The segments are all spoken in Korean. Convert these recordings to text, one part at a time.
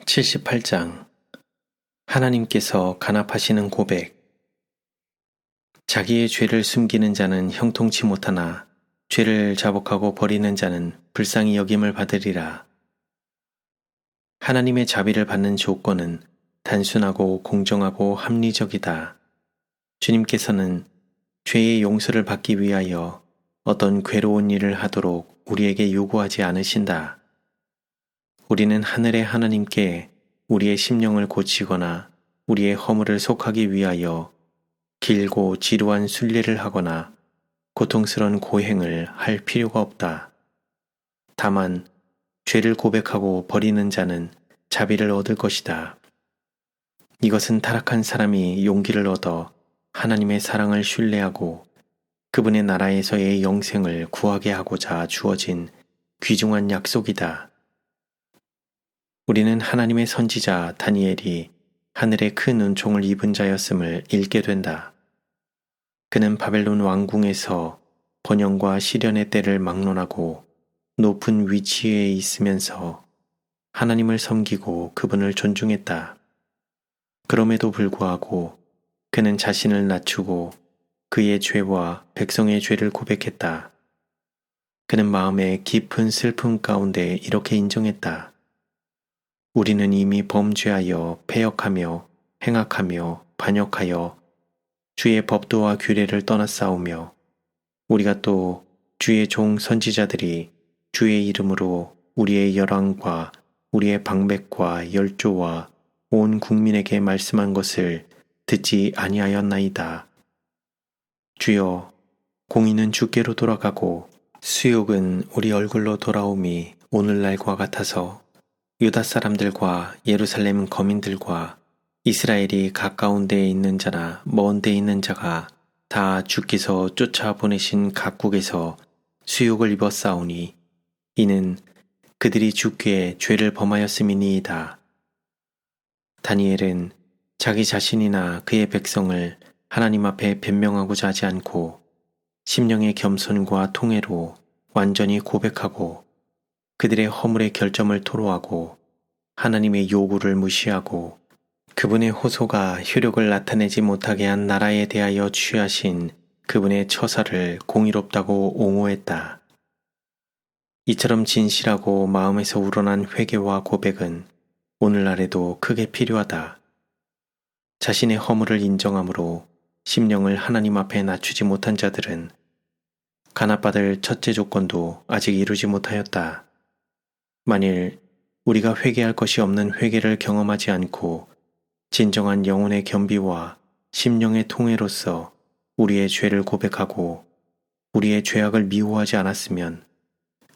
78장 하나님께서 간합하시는 고백. 자기의 죄를 숨기는 자는 형통치 못하나 죄를 자복하고 버리는 자는 불쌍히 여김을 받으리라. 하나님의 자비를 받는 조건은 단순하고 공정하고 합리적이다. 주님께서는 죄의 용서를 받기 위하여 어떤 괴로운 일을 하도록 우리에게 요구하지 않으신다. 우리는 하늘의 하나님께 우리의 심령을 고치거나 우리의 허물을 속하기 위하여 길고 지루한 순례를 하거나 고통스러운 고행을 할 필요가 없다. 다만 죄를 고백하고 버리는 자는 자비를 얻을 것이다. 이것은 타락한 사람이 용기를 얻어 하나님의 사랑을 신뢰하고 그분의 나라에서의 영생을 구하게 하고자 주어진 귀중한 약속이다. 우리는 하나님의 선지자 다니엘이 하늘의 큰 은총을 입은 자였음을 읽게 된다. 그는 바벨론 왕궁에서 번영과 시련의 때를 막론하고 높은 위치에 있으면서 하나님을 섬기고 그분을 존중했다. 그럼에도 불구하고 그는 자신을 낮추고 그의 죄와 백성의 죄를 고백했다. 그는 마음의 깊은 슬픔 가운데 이렇게 인정했다. 우리는 이미 범죄하여 패역하며 행악하며 반역하여 주의 법도와 규례를 떠나싸우며 우리가 또 주의 종 선지자들이 주의 이름으로 우리의 열왕과 우리의 방백과 열조와 온 국민에게 말씀한 것을 듣지 아니하였나이다. 주여, 공의는 주께로 돌아가고 수욕은 우리 얼굴로 돌아옴이 오늘날과 같아서 유다 사람들과 예루살렘 거민들과 이스라엘이 가까운 데에 있는 자나 먼 데에 있는 자가 다 주께서 쫓아보내신 각국에서 수욕을 입었사오니 이는 그들이 주께 죄를 범하였음이니이다. 다니엘은 자기 자신이나 그의 백성을 하나님 앞에 변명하고자 하지 않고 심령의 겸손과 통회로 완전히 고백하고 그들의 허물의 결점을 토로하고 하나님의 요구를 무시하고 그분의 호소가 효력을 나타내지 못하게 한 나라에 대하여 취하신 그분의 처사를 공의롭다고 옹호했다. 이처럼 진실하고 마음에서 우러난 회개와 고백은 오늘날에도 크게 필요하다. 자신의 허물을 인정함으로 심령을 하나님 앞에 낮추지 못한 자들은 간합받을 첫째 조건도 아직 이루지 못하였다. 만일 우리가 회개할 것이 없는 회개를 경험하지 않고 진정한 영혼의 겸비와 심령의 통회로서 우리의 죄를 고백하고 우리의 죄악을 미워하지 않았으면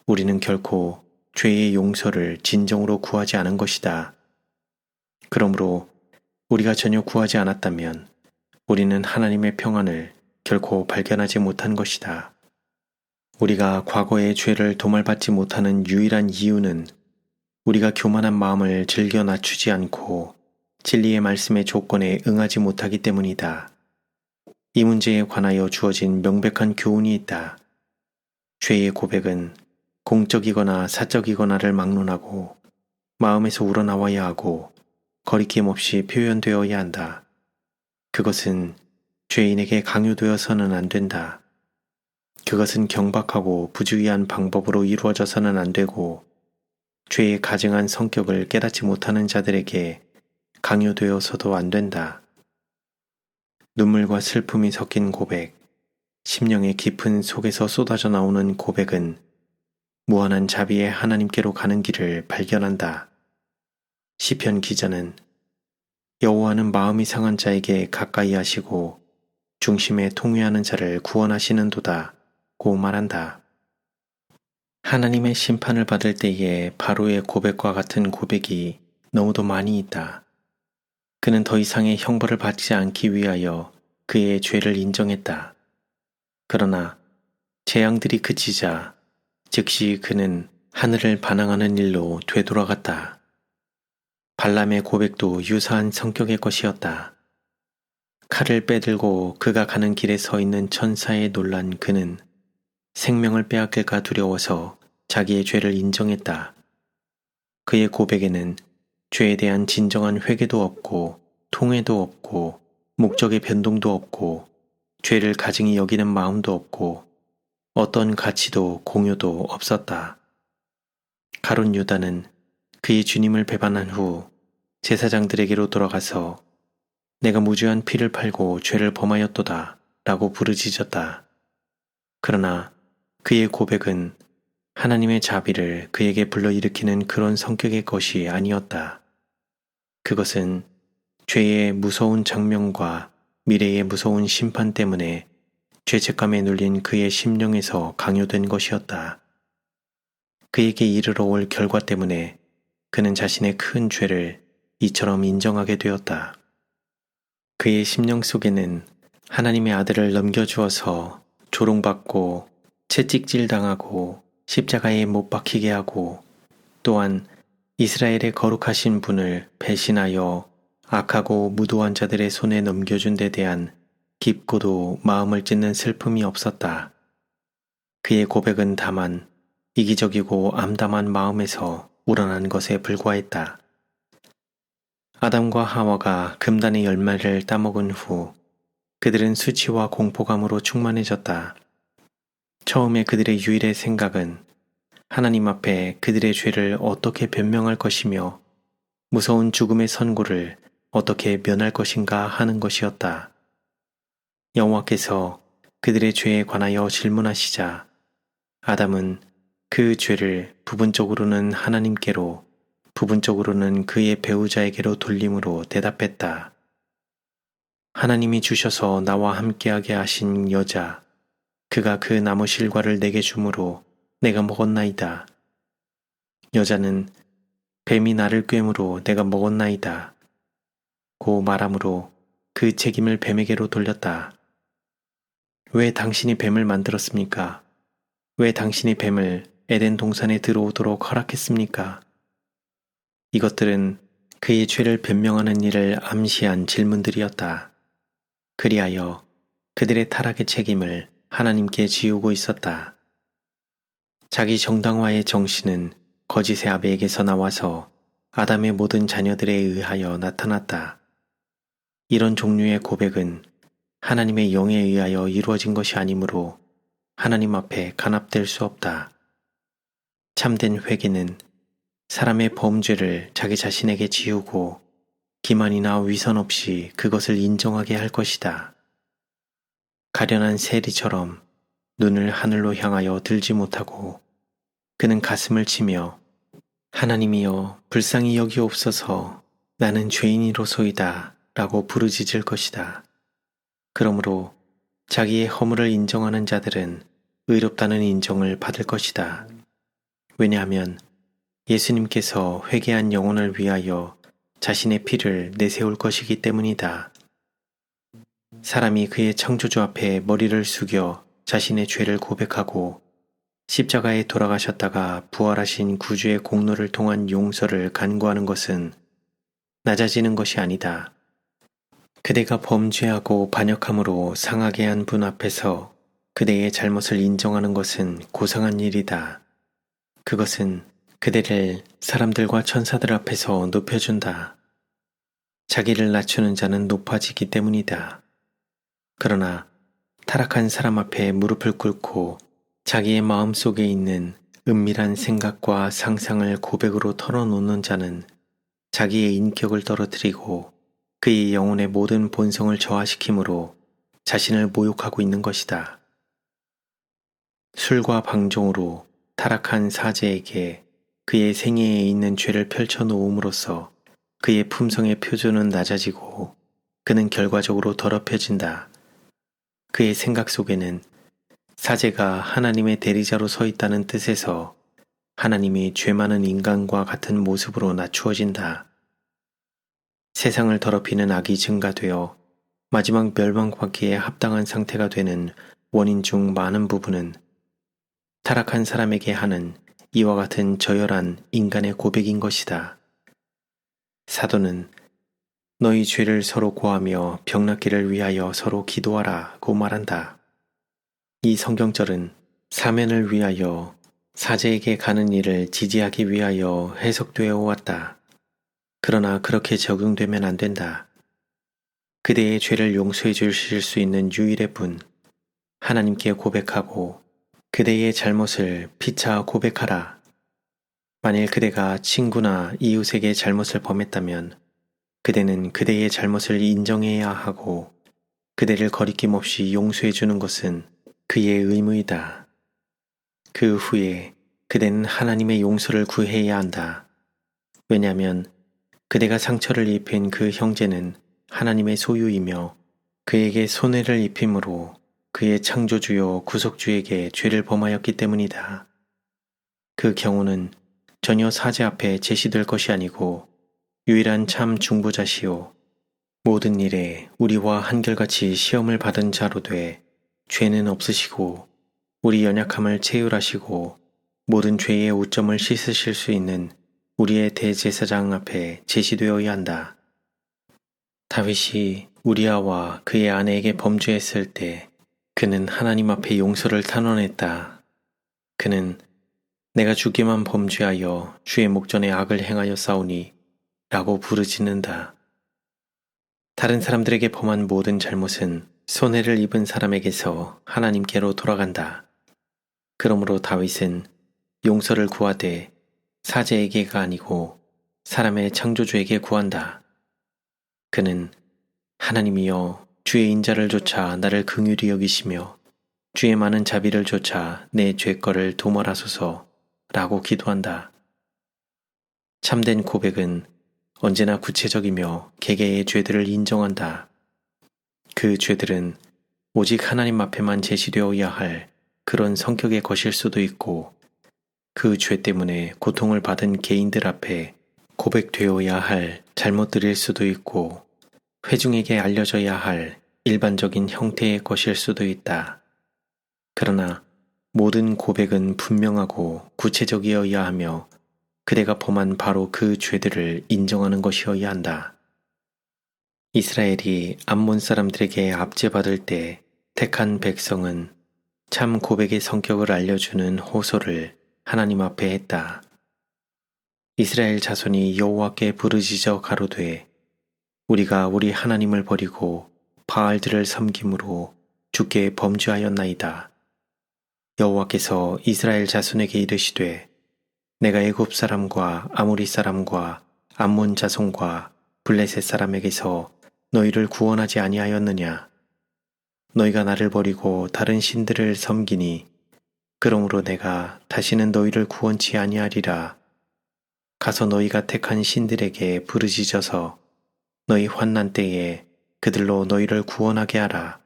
우리는 결코 죄의 용서를 진정으로 구하지 않은 것이다. 그러므로 우리가 전혀 구하지 않았다면 우리는 하나님의 평안을 결코 발견하지 못한 것이다. 우리가 과거의 죄를 도말받지 못하는 유일한 이유는 우리가 교만한 마음을 즐겨 낮추지 않고 진리의 말씀의 조건에 응하지 못하기 때문이다. 이 문제에 관하여 주어진 명백한 교훈이 있다. 죄의 고백은 공적이거나 사적이거나를 막론하고 마음에서 우러나와야 하고 거리낌 없이 표현되어야 한다. 그것은 죄인에게 강요되어서는 안 된다. 그것은 경박하고 부주의한 방법으로 이루어져서는 안 되고 죄의 가증한 성격을 깨닫지 못하는 자들에게 강요되어서도 안 된다. 눈물과 슬픔이 섞인 고백, 심령의 깊은 속에서 쏟아져 나오는 고백은 무한한 자비의 하나님께로 가는 길을 발견한다. 시편 기자는 여호와는 마음이 상한 자에게 가까이 하시고 중심에 통회하는 자를 구원하시는도다 고 말한다. 하나님의 심판을 받을 때에 바로의 고백과 같은 고백이 너무도 많이 있다. 그는 더 이상의 형벌을 받지 않기 위하여 그의 죄를 인정했다. 그러나 재앙들이 그치자 즉시 그는 하늘을 반항하는 일로 되돌아갔다. 발람의 고백도 유사한 성격의 것이었다. 칼을 빼들고 그가 가는 길에 서 있는 천사에 놀란 그는 생명을 빼앗길까 두려워서 자기의 죄를 인정했다. 그의 고백에는 죄에 대한 진정한 회개도 없고 통회도 없고 목적의 변동도 없고 죄를 가증히 여기는 마음도 없고 어떤 가치도 공유도 없었다. 가룟 유다는 그의 주님을 배반한 후 제사장들에게로 돌아가서 내가 무죄한 피를 팔고 죄를 범하였도다 라고 부르짖었다. 그러나 그의 고백은 하나님의 자비를 그에게 불러일으키는 그런 성격의 것이 아니었다. 그것은 죄의 무서운 장면과 미래의 무서운 심판 때문에 죄책감에 눌린 그의 심령에서 강요된 것이었다. 그에게 이르러 올 결과 때문에 그는 자신의 큰 죄를 이처럼 인정하게 되었다. 그의 심령 속에는 하나님의 아들을 넘겨주어서 조롱받고 채찍질 당하고 십자가에 못 박히게 하고 또한 이스라엘의 거룩하신 분을 배신하여 악하고 무도한 자들의 손에 넘겨준 데 대한 깊고도 마음을 찢는 슬픔이 없었다. 그의 고백은 다만 이기적이고 암담한 마음에서 우러난 것에 불과했다. 아담과 하와가 금단의 열매를 따먹은 후 그들은 수치와 공포감으로 충만해졌다. 처음에 그들의 유일의 생각은 하나님 앞에 그들의 죄를 어떻게 변명할 것이며 무서운 죽음의 선고를 어떻게 면할 것인가 하는 것이었다. 여호와께서 그들의 죄에 관하여 질문하시자 아담은 그 죄를 부분적으로는 하나님께로 부분적으로는 그의 배우자에게로 돌림으로 대답했다. 하나님이 주셔서 나와 함께하게 하신 여자, 그가 그 나무 실과를 내게 주므로 내가 먹었나이다. 여자는 뱀이 나를 꿰므로 내가 먹었나이다. 고 말하므로 그 책임을 뱀에게로 돌렸다. 왜 당신이 뱀을 만들었습니까? 왜 당신이 뱀을 에덴 동산에 들어오도록 허락했습니까? 이것들은 그의 죄를 변명하는 일을 암시한 질문들이었다. 그리하여 그들의 타락의 책임을 하나님께 지우고 있었다. 자기 정당화의 정신은 거짓의 아베에게서 나와서 아담의 모든 자녀들에 의하여 나타났다. 이런 종류의 고백은 하나님의 영에 의하여 이루어진 것이 아니므로 하나님 앞에 간합될 수 없다. 참된 회개는 사람의 범죄를 자기 자신에게 지우고 기만이나 위선 없이 그것을 인정하게 할 것이다. 가련한 세리처럼 눈을 하늘로 향하여 들지 못하고 그는 가슴을 치며 하나님이여 불쌍히 여기옵소서 나는 죄인이로소이다 라고 부르짖을 것이다. 그러므로 자기의 허물을 인정하는 자들은 의롭다는 인정을 받을 것이다. 왜냐하면 예수님께서 회개한 영혼을 위하여 자신의 피를 내세울 것이기 때문이다. 사람이 그의 창조주 앞에 머리를 숙여 자신의 죄를 고백하고 십자가에 돌아가셨다가 부활하신 구주의 공로를 통한 용서를 간구하는 것은 낮아지는 것이 아니다. 그대가 범죄하고 반역함으로 상하게 한 분 앞에서 그대의 잘못을 인정하는 것은 고상한 일이다. 그것은 그대를 사람들과 천사들 앞에서 높여준다. 자기를 낮추는 자는 높아지기 때문이다. 그러나 타락한 사람 앞에 무릎을 꿇고 자기의 마음 속에 있는 은밀한 생각과 상상을 고백으로 털어놓는 자는 자기의 인격을 떨어뜨리고 그의 영혼의 모든 본성을 저하시키므로 자신을 모욕하고 있는 것이다. 술과 방종으로 타락한 사제에게 그의 생애에 있는 죄를 펼쳐놓음으로써 그의 품성의 표준은 낮아지고 그는 결과적으로 더럽혀진다. 그의 생각 속에는 사제가 하나님의 대리자로 서 있다는 뜻에서 하나님이 죄 많은 인간과 같은 모습으로 낮추어진다. 세상을 더럽히는 악이 증가되어 마지막 멸망받기에 합당한 상태가 되는 원인 중 많은 부분은 타락한 사람에게 하는 이와 같은 저열한 인간의 고백인 것이다. 사도는 너희 죄를 서로 고하며 병낫기를 위하여 서로 기도하라고 말한다. 이 성경절은 사면을 위하여 사제에게 가는 일을 지지하기 위하여 해석되어 왔다. 그러나 그렇게 적용되면 안 된다. 그대의 죄를 용서해 주실 수 있는 유일의 분, 하나님께 고백하고 그대의 잘못을 피차 고백하라. 만일 그대가 친구나 이웃에게 잘못을 범했다면 그대는 그대의 잘못을 인정해야 하고 그대를 거리낌 없이 용서해 주는 것은 그의 의무이다. 그 후에 그대는 하나님의 용서를 구해야 한다. 왜냐하면 그대가 상처를 입힌 그 형제는 하나님의 소유이며 그에게 손해를 입힘으로 그의 창조주요 구속주에게 죄를 범하였기 때문이다. 그 경우는 전혀 사제 앞에 제시될 것이 아니고 유일한 참 중보자시오. 모든 일에 우리와 한결같이 시험을 받은 자로 돼 죄는 없으시고 우리 연약함을 체휼하시고 모든 죄의 오점을 씻으실 수 있는 우리의 대제사장 앞에 제시되어야 한다. 다윗이 우리아와 그의 아내에게 범죄했을 때 그는 하나님 앞에 용서를 탄원했다. 그는 내가 주께만 범죄하여 주의 목전에 악을 행하여 싸우니 라고 부르짖는다. 다른 사람들에게 범한 모든 잘못은 손해를 입은 사람에게서 하나님께로 돌아간다. 그러므로 다윗은 용서를 구하되 사제에게가 아니고 사람의 창조주에게 구한다. 그는 하나님이여 주의 인자를 조차 나를 긍휼히 여기시며 주의 많은 자비를 조차 내 죄거를 도말하소서 라고 기도한다. 참된 고백은 언제나 구체적이며 개개의 죄들을 인정한다. 그 죄들은 오직 하나님 앞에만 제시되어야 할 그런 성격의 것일 수도 있고 그 죄 때문에 고통을 받은 개인들 앞에 고백되어야 할 잘못들일 수도 있고 회중에게 알려져야 할 일반적인 형태의 것일 수도 있다. 그러나 모든 고백은 분명하고 구체적이어야 하며 그대가 범한 바로 그 죄들을 인정하는 것이어야 한다. 이스라엘이 암몬 사람들에게 압제받을 때 택한 백성은 참 고백의 성격을 알려주는 호소를 하나님 앞에 했다. 이스라엘 자손이 여호와께 부르짖어 가로되 우리가 우리 하나님을 버리고 바알들을 섬김으로 주께 범죄하였나이다. 여호와께서 이스라엘 자손에게 이르시되 내가 애굽 사람과 아모리 사람과 암몬 자손과 블레셋 사람에게서 너희를 구원하지 아니하였느냐. 너희가 나를 버리고 다른 신들을 섬기니 그러므로 내가 다시는 너희를 구원치 아니하리라. 가서 너희가 택한 신들에게 부르짖어서 너희 환난 때에 그들로 너희를 구원하게 하라.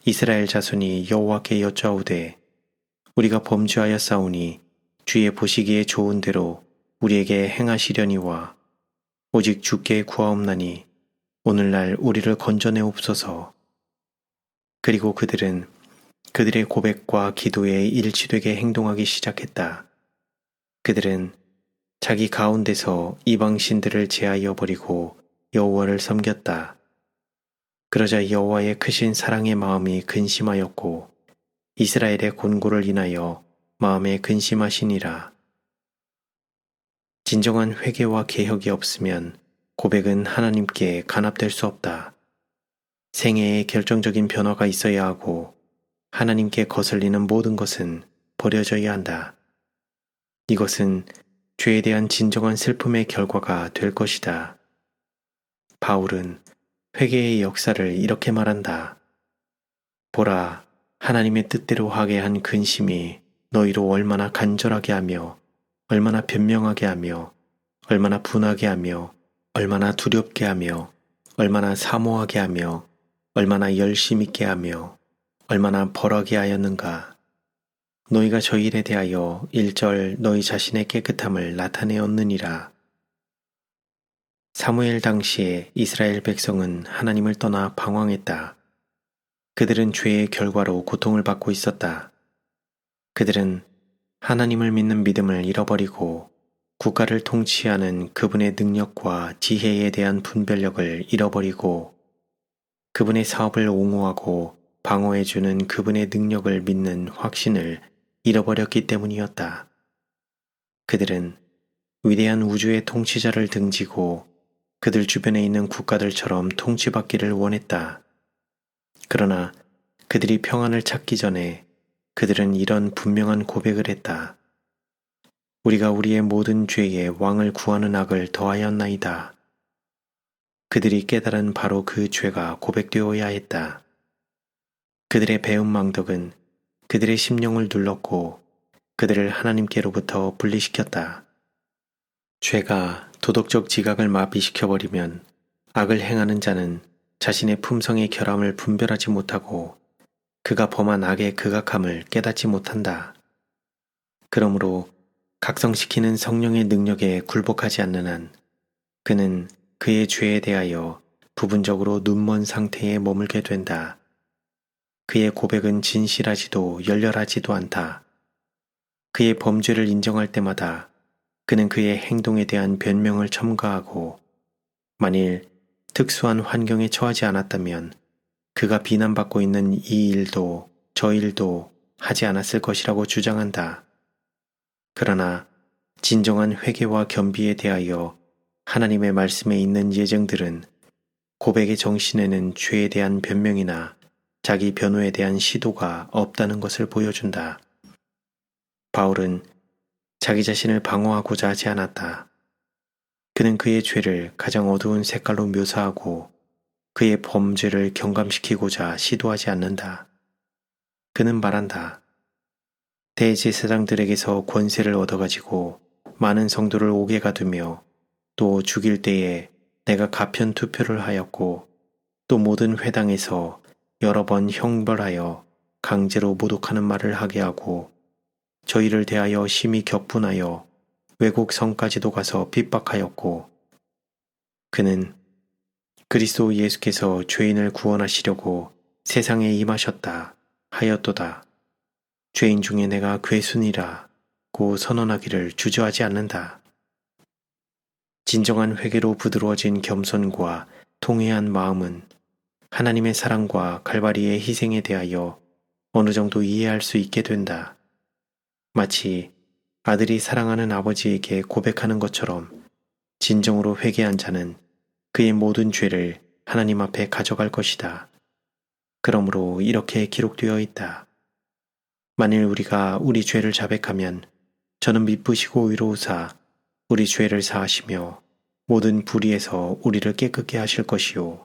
이스라엘 자손이 여호와께 여짜오되 우리가 범죄하였사오니 주의 보시기에 좋은 대로 우리에게 행하시려니와 오직 주께 구하옵나니 오늘날 우리를 건져내옵소서. 그리고 그들은 그들의 고백과 기도에 일치되게 행동하기 시작했다. 그들은 자기 가운데서 이방 신들을 제하여 버리고 여호와를 섬겼다. 그러자 여호와의 크신 사랑의 마음이 근심하였고 이스라엘의 곤고를 인하여 마음에 근심하시니라. 진정한 회개와 개혁이 없으면 고백은 하나님께 간합될 수 없다. 생애에 결정적인 변화가 있어야 하고 하나님께 거슬리는 모든 것은 버려져야 한다. 이것은 죄에 대한 진정한 슬픔의 결과가 될 것이다. 바울은 회개의 역사를 이렇게 말한다. 보라, 하나님의 뜻대로 하게 한 근심이 너희로 얼마나 간절하게 하며 얼마나 변명하게 하며 얼마나 분하게 하며 얼마나 두렵게 하며 얼마나 사모하게 하며 얼마나 열심 있게 하며 얼마나 벌하게 하였는가. 너희가 저 일에 대하여 일절 너희 자신의 깨끗함을 나타내었느니라. 사무엘 당시에 이스라엘 백성은 하나님을 떠나 방황했다. 그들은 죄의 결과로 고통을 받고 있었다. 그들은 하나님을 믿는 믿음을 잃어버리고 국가를 통치하는 그분의 능력과 지혜에 대한 분별력을 잃어버리고 그분의 사업을 옹호하고 방어해주는 그분의 능력을 믿는 확신을 잃어버렸기 때문이었다. 그들은 위대한 우주의 통치자를 등지고 그들 주변에 있는 국가들처럼 통치받기를 원했다. 그러나 그들이 평안을 찾기 전에 그들은 이런 분명한 고백을 했다. 우리가 우리의 모든 죄에 왕을 구하는 악을 더하였나이다. 그들이 깨달은 바로 그 죄가 고백되어야 했다. 그들의 배은망덕은 그들의 심령을 눌렀고 그들을 하나님께로부터 분리시켰다. 죄가 도덕적 지각을 마비시켜버리면 악을 행하는 자는 자신의 품성의 결함을 분별하지 못하고 그가 범한 악의 극악함을 깨닫지 못한다. 그러므로 각성시키는 성령의 능력에 굴복하지 않는 한 그는 그의 죄에 대하여 부분적으로 눈먼 상태에 머물게 된다. 그의 고백은 진실하지도 열렬하지도 않다. 그의 범죄를 인정할 때마다 그는 그의 행동에 대한 변명을 첨가하고 만일 특수한 환경에 처하지 않았다면 그가 비난받고 있는 이 일도 저 일도 하지 않았을 것이라고 주장한다. 그러나 진정한 회개와 겸비에 대하여 하나님의 말씀에 있는 예정들은 고백의 정신에는 죄에 대한 변명이나 자기 변호에 대한 시도가 없다는 것을 보여준다. 바울은 자기 자신을 방어하고자 하지 않았다. 그는 그의 죄를 가장 어두운 색깔로 묘사하고 그의 범죄를 경감시키고자 시도하지 않는다. 그는 말한다. 대제사장들에게서 권세를 얻어가지고 많은 성도를 옥에 가두며 또 죽일 때에 내가 가편 투표를 하였고 또 모든 회당에서 여러 번 형벌하여 강제로 모독하는 말을 하게 하고 저희를 대하여 심히 격분하여 외국 성까지도 가서 핍박하였고 그는 그리스도 예수께서 죄인을 구원하시려고 세상에 임하셨다 하였도다. 죄인 중에 내가 괴순이라고 선언하기를 주저하지 않는다. 진정한 회개로 부드러워진 겸손과 통회한 마음은 하나님의 사랑과 갈바리의 희생에 대하여 어느 정도 이해할 수 있게 된다. 마치 아들이 사랑하는 아버지에게 고백하는 것처럼 진정으로 회개한 자는 그의 모든 죄를 하나님 앞에 가져갈 것이다. 그러므로 이렇게 기록되어 있다. 만일 우리가 우리 죄를 자백하면 저는 미쁘시고 의로우사 우리 죄를 사하시며 모든 불의에서 우리를 깨끗게 하실 것이요.